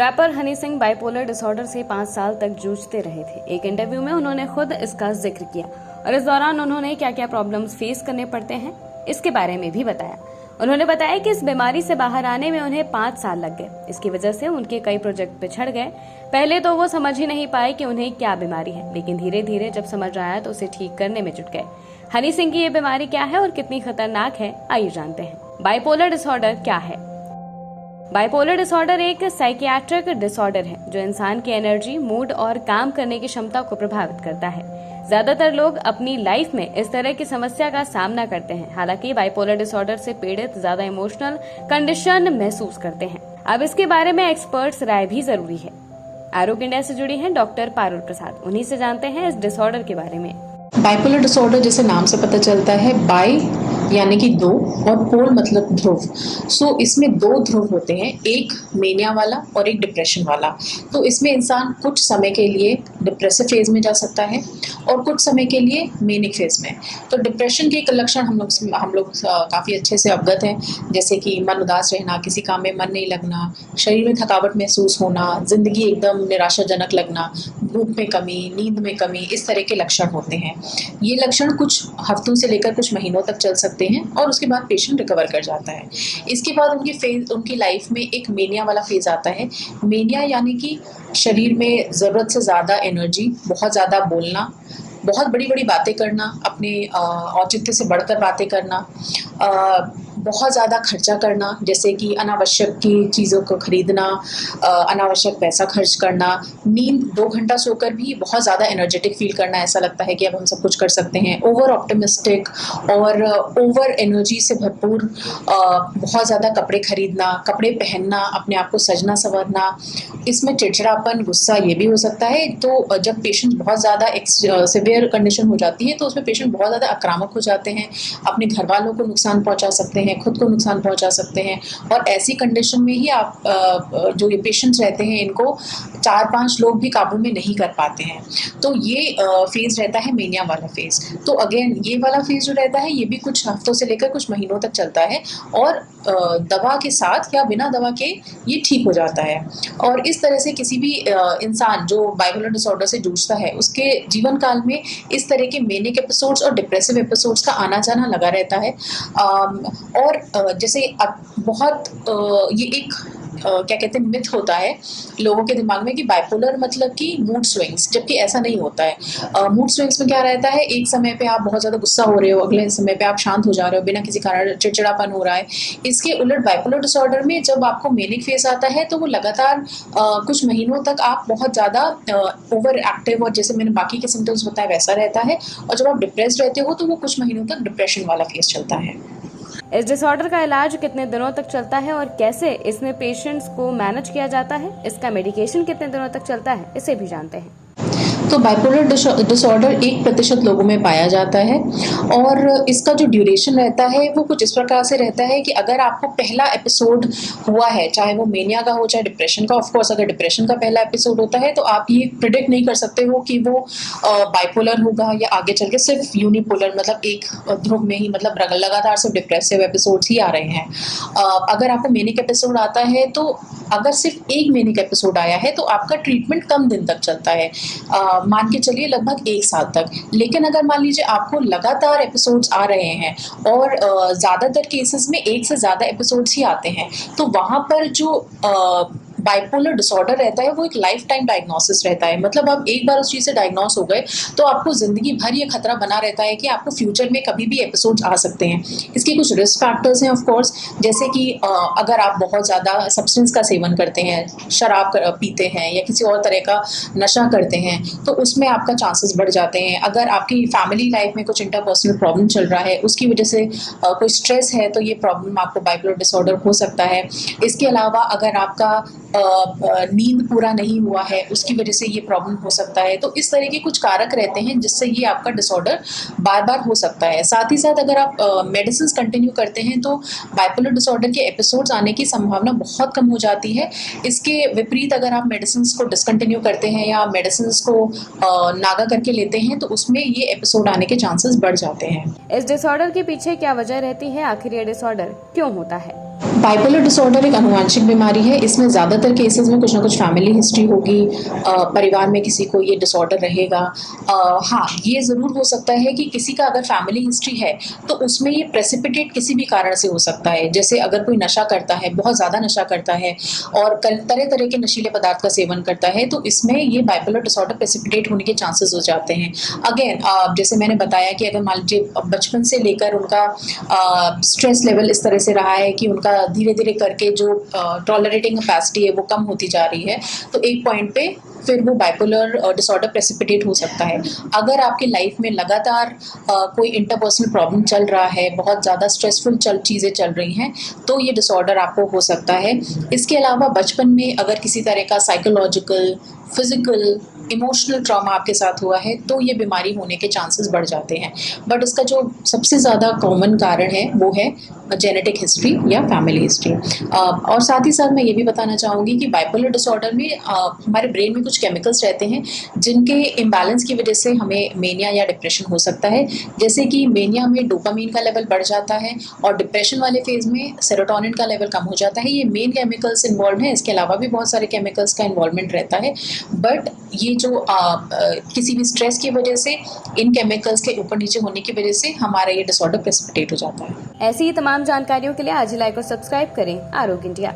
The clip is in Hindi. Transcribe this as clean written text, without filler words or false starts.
Wrapper Honey Singh bipolar disorder से 5 साल तक जूझते रहे थे। एक इंटरव्यू में उन्होंने खुद इसका जिक्र किया और इस दौरान उन्होंने क्या क्या प्रॉब्लम्स फेस करने पड़ते हैं इसके बारे में भी बताया। उन्होंने बताया कि इस बीमारी से बाहर आने में उन्हें 5 साल लग गए। इसकी वजह से उनके कई प्रोजेक्ट पिछड़ गए। पहले तो वो समझ ही नहीं पाए कि उन्हें क्या बीमारी है, लेकिन धीरे धीरे जब समझ आया तो उसे ठीक करने में जुट गए। हनी सिंह की ये बीमारी क्या है और कितनी खतरनाक है, आइए जानते हैं। बाइपोलर डिसऑर्डर क्या है? बाइपोलर डिसऑर्डर एक साइकियाट्रिक डिसऑर्डर है जो इंसान की एनर्जी, मूड और काम करने की क्षमता को प्रभावित करता है। ज्यादातर लोग अपनी लाइफ में इस तरह की समस्या का सामना करते हैं। हालांकि बाइपोलर डिसऑर्डर से पीड़ित ज्यादा इमोशनल कंडीशन महसूस करते हैं। अब इसके बारे में एक्सपर्ट्स राय भी जरूरी है। आरोग्य इंडिया से जुड़ी हैं डॉक्टर पारुल प्रसाद, उन्हीं से जानते हैं इस डिसऑर्डर के बारे में। बाइपोलर डिसऑर्डर जैसे नाम से पता चलता है, बाई यानी कि दो और पोल मतलब ध्रुव। सो इसमें दो ध्रुव होते हैं, एक मेनिया वाला और एक डिप्रेशन वाला। तो इसमें इंसान कुछ समय के लिए डिप्रेसिव फेज में जा सकता है और कुछ समय के लिए मेनिक फेज में। तो डिप्रेशन के एक लक्षण हम लोग काफ़ी अच्छे से अवगत हैं, जैसे कि मन उदास रहना, किसी काम में मन नहीं लगना, शरीर में थकावट महसूस होना, जिंदगी एकदम निराशाजनक लगना, भूख में कमी, नींद में कमी, इस तरह के लक्षण होते हैं। ये लक्षण कुछ हफ्तों से लेकर कुछ महीनों तक चल सकते हैं और उसके बाद पेशेंट रिकवर कर जाता है। इसके बाद उनकी लाइफ में एक मेनिया वाला फेज आता है। मेनिया यानी कि शरीर में ज़रूरत से ज़्यादा एनर्जी, बहुत ज़्यादा बोलना, बहुत बड़ी बड़ी बातें करना, अपने औचित्य से बढ़कर बातें करना, बहुत ज़्यादा खर्चा करना, जैसे कि अनावश्यक की चीज़ों को खरीदना, अनावश्यक पैसा खर्च करना, नींद 2 घंटा सोकर भी बहुत ज़्यादा एनर्जेटिक फील करना, ऐसा लगता है कि अब हम सब कुछ कर सकते हैं, ओवर ऑप्टिमिस्टिक और ओवर एनर्जी से भरपूर, बहुत ज़्यादा कपड़े खरीदना, कपड़े पहनना, अपने आप को सजना संवरना, इसमें चिड़चिड़ापन, गुस्सा ये भी हो सकता है। तो जब पेशेंट बहुत ज़्यादा सिवियर कंडीशन हो जाती है तो उसमें पेशेंट बहुत ज़्यादा आक्रामक हो जाते हैं, अपने घर वालों को नुकसान पहुंचा सकते हैं, खुद को नुकसान पहुंचा सकते हैं। और ऐसी कंडीशन में ही आप जो ये पेशेंट्स रहते हैं इनको 4-5 लोग भी काबू में नहीं कर पाते हैं। तो ये फेज़ रहता है मेनिया वाला फेज़। तो अगेन ये वाला फेज़ जो रहता है ये भी कुछ हफ्तों से लेकर कुछ महीनों तक चलता है और दवा के साथ या बिना दवा के ये ठीक हो जाता है। और इस तरह से किसी भी इंसान जो बाइपोलर डिसऑर्डर से जूझता है उसके जीवन काल में इस तरह के मेनिक एपिसोड्स और डिप्रेसिव एपिसोड्स का आना जाना लगा रहता है। और जैसे बहुत ये एक क्या कहते हैं मिथ होता है लोगों के दिमाग में कि बाइपोलर मतलब कि मूड स्विंग्स, जबकि ऐसा नहीं होता है। मूड स्विंग्स में क्या रहता है, एक समय पे आप बहुत ज़्यादा गुस्सा हो रहे हो, अगले समय पे आप शांत हो जा रहे हो, बिना किसी कारण चिड़चिड़ापन हो रहा है। इसके उलट बाइपोलर डिसऑर्डर में जब आपको मेनिक फेज आता है तो वो लगातार कुछ महीनों तक आप बहुत ज़्यादा ओवर एक्टिव और जैसे मैंने बाकी के सिम्टम्स बताया वैसा रहता है। और जब आप डिप्रेस्ड रहते हो तो वो कुछ महीनों तक डिप्रेशन वाला फेज चलता है। इस डिसऑर्डर का इलाज कितने दिनों तक चलता है और कैसे इसमें पेशेंट्स को मैनेज किया जाता है? इसका मेडिकेशन कितने दिनों तक चलता है, इसे भी जानते हैं। तो बाइपोलर डिसऑर्डर 1% लोगों में पाया जाता है और इसका जो ड्यूरेशन रहता है वो कुछ इस प्रकार से रहता है कि अगर आपको पहला एपिसोड हुआ है, चाहे वो मेनिया का हो चाहे डिप्रेशन का, ऑफकोर्स अगर डिप्रेशन का पहला एपिसोड होता है तो आप ये प्रिडिक्ट नहीं कर सकते हो कि वो बाइपोलर होगा या आगे चल के सिर्फ यूनिपोलर मतलब एक ध्रुव में ही मतलब लगातार सिर्फ डिप्रेसिव एपिसोड्स ही आ रहे हैं। अगर आपको मेनिक एपिसोड आता है तो अगर सिर्फ एक मेनिक एपिसोड आया है तो आपका ट्रीटमेंट कम दिन तक चलता है, मान के चलिए लगभग 1 साल तक। लेकिन अगर मान लीजिए आपको लगातार एपिसोड्स आ रहे हैं और ज़्यादातर केसेस में एक से ज़्यादा एपिसोड्स ही आते हैं तो वहाँ पर जो बाइपोलर डिसऑर्डर रहता है वो एक लाइफ टाइम डायग्नोसिस रहता है। मतलब आप एक बार उस चीज़ से डायग्नोस हो गए तो आपको ज़िंदगी भर ये खतरा बना रहता है कि आपको फ्यूचर में कभी भी एपिसोड्स आ सकते हैं। इसके कुछ रिस्क फैक्टर्स हैं ऑफ कोर्स, जैसे कि अगर आप बहुत ज़्यादा सब्सटेंस का सेवन करते हैं, शराब पीते हैं या किसी और तरह का नशा करते हैं तो उसमें आपका चांसेस बढ़ जाते हैं। अगर आपकी फैमिली लाइफ में कुछ इंटरपर्सनल प्रॉब्लम चल रहा है उसकी वजह से कोई स्ट्रेस है तो ये प्रॉब्लम आपको बाइपोलर डिसऑर्डर हो सकता है। इसके अलावा अगर आपका नींद पूरा नहीं हुआ है उसकी वजह से ये प्रॉब्लम हो सकता है। तो इस तरह के कुछ कारक रहते हैं जिससे ये आपका डिसऑर्डर बार बार हो सकता है। साथ ही साथ अगर आप मेडिसिन कंटिन्यू करते हैं तो बाइपोलर डिसऑर्डर के एपिसोड्स आने की संभावना बहुत कम हो जाती है। इसके विपरीत अगर आप मेडिसिन को डिसकंटिन्यू करते हैं या मेडिसिन को नागा करके लेते हैं तो उसमें ये एपिसोड आने के चांसेस बढ़ जाते हैं। इस डिसऑर्डर के पीछे क्या वजह रहती है? आखिर ये डिसऑर्डर क्यों होता है? बाइपोलर डिसऑर्डर एक आनुवंशिक बीमारी है। इसमें ज़्यादातर केसेस में कुछ ना कुछ फैमिली हिस्ट्री होगी, परिवार में किसी को ये डिसऑर्डर रहेगा। हाँ, ये ज़रूर हो सकता है कि किसी का अगर फैमिली हिस्ट्री है तो उसमें ये प्रेसिपिटेट किसी भी कारण से हो सकता है। जैसे अगर कोई नशा करता है, बहुत ज़्यादा नशा करता है और तरह तरह के नशीले पदार्थ का सेवन करता है, तो इसमें ये बाइपोलर डिसऑर्डर प्रेसिपिटेट होने के चांसेस हो जाते हैं। अगेन जैसे मैंने बताया कि अगर मान लीजिए बचपन से लेकर उनका स्ट्रेस लेवल इस तरह से रहा है कि उनका धीरे धीरे करके जो टॉलरेटिंग कैपेसिटी है वो कम होती जा रही है, तो एक पॉइंट पे फिर वो बाइपोलर डिसऑर्डर प्रेसिपिटेट हो सकता है। अगर आपकी लाइफ में लगातार कोई इंटरपर्सनल प्रॉब्लम चल रहा है, बहुत ज़्यादा स्ट्रेसफुल चीज़ें चल रही हैं, तो ये डिसऑर्डर आपको हो सकता है। इसके अलावा बचपन में अगर किसी तरह का साइकोलॉजिकल, फिजिकल, इमोशनल ट्रॉमा आपके साथ हुआ है तो ये बीमारी होने के चांसेस बढ़ जाते हैं। बट इसका जो सबसे ज़्यादा कॉमन कारण है वो है जेनेटिक हिस्ट्री या फैमिली हिस्ट्री। और साथ ही साथ मैं ये भी बताना चाहूँगी कि बाइपोलर डिसऑर्डर में हमारे ब्रेन में कुछ केमिकल्स रहते हैं जिनके इम्बैलेंस की वजह से हमें मेनिया या डिप्रेशन हो सकता है। जैसे कि मेनिया में डोपामीन का लेवल बढ़ जाता है और डिप्रेशन वाले फेज़ में सेरोटोनिन का लेवल कम हो जाता है। ये मेन केमिकल्स इन्वॉल्व हैं, इसके अलावा भी बहुत सारे केमिकल्स का इन्वॉल्वमेंट रहता है। बट ये जो किसी भी स्ट्रेस की वजह से इन केमिकल्स के ऊपर नीचे होने की वजह से हमारा ये डिसऑर्डर प्रेसिपिटेट हो जाता है। ऐसी ही तमाम जानकारियों के लिए आज ही लाइक और सब्सक्राइब करें आरोग्य इंडिया।